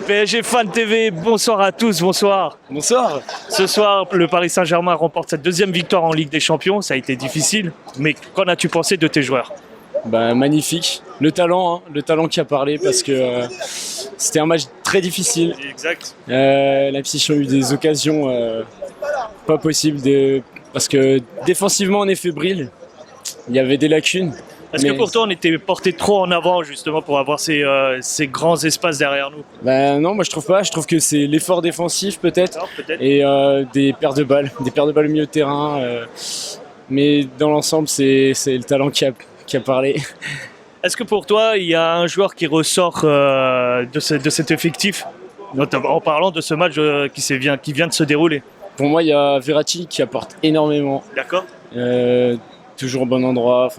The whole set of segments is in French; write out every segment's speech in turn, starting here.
PSG Fan TV, bonsoir à tous, bonsoir. Bonsoir. Ce soir, le Paris Saint-Germain remporte sa deuxième victoire en Ligue des Champions. Ça a été difficile, mais qu'en as-tu pensé de tes joueurs? Magnifique. Le talent qui a parlé parce que c'était un match très difficile. Exact. Leipzig ont eu des occasions pas possibles parce que défensivement on est fébrile. Il y avait des lacunes. Est-ce que pour toi on était porté trop en avant justement pour avoir ces grands espaces derrière nous? Non, moi je trouve pas. Je trouve que c'est l'effort défensif peut-être Peut-être. et des pertes de balles au milieu de terrain. Mais dans l'ensemble, c'est le talent qui a parlé. Est-ce que pour toi il y a un joueur qui ressort de cet effectif, notamment en parlant de ce match qui vient de se dérouler? Pour moi, il y a Verratti qui apporte énormément. D'accord. Toujours au bon endroit.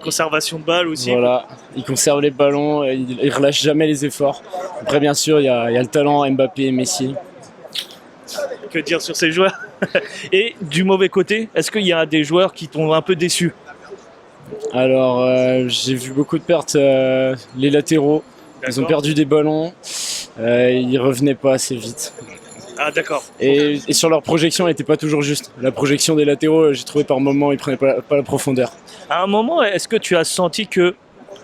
Conservation de balles aussi. Voilà, il conserve les ballons, il relâche jamais les efforts. Après, bien sûr, il y a le talent Mbappé et Messi. Que dire sur ces joueurs? Et du mauvais côté, est-ce qu'il y a des joueurs qui t'ont un peu déçu? Alors, j'ai vu beaucoup de pertes. Les latéraux, ils ont perdu des ballons. Ils revenaient pas assez vite. Ah d'accord. Et sur leur projection, elle n'était pas toujours juste. La projection des latéraux, j'ai trouvé par moments, ils prenaient pas la profondeur. À un moment, est-ce que tu as senti que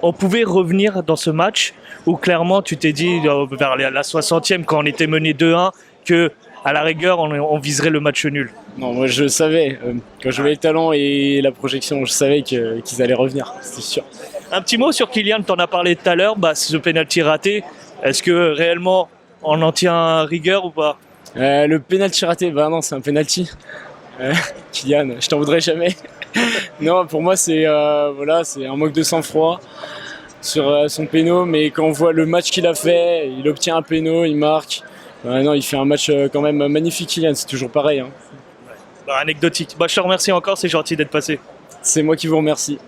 on pouvait revenir dans ce match, ou clairement tu t'es dit vers la 60e quand on était mené 2-1 que à la rigueur on viserait le match nul? Non, moi je savais, quand je voyais le talent et la projection, je savais qu'ils allaient revenir, c'est sûr. Un petit mot sur Kylian, t'en as parlé tout à l'heure, ce penalty raté, est-ce que réellement on en tient rigueur ou pas? Le penalty raté, non, c'est un penalty. Kylian, je t'en voudrais jamais. Non, pour moi c'est un manque de sang-froid sur son péno, mais quand on voit le match qu'il a fait, il obtient un péno, il marque. Non, il fait un match quand même magnifique, Kylian, c'est toujours pareil. Anecdotique. Je te remercie encore, c'est gentil d'être passé. C'est moi qui vous remercie.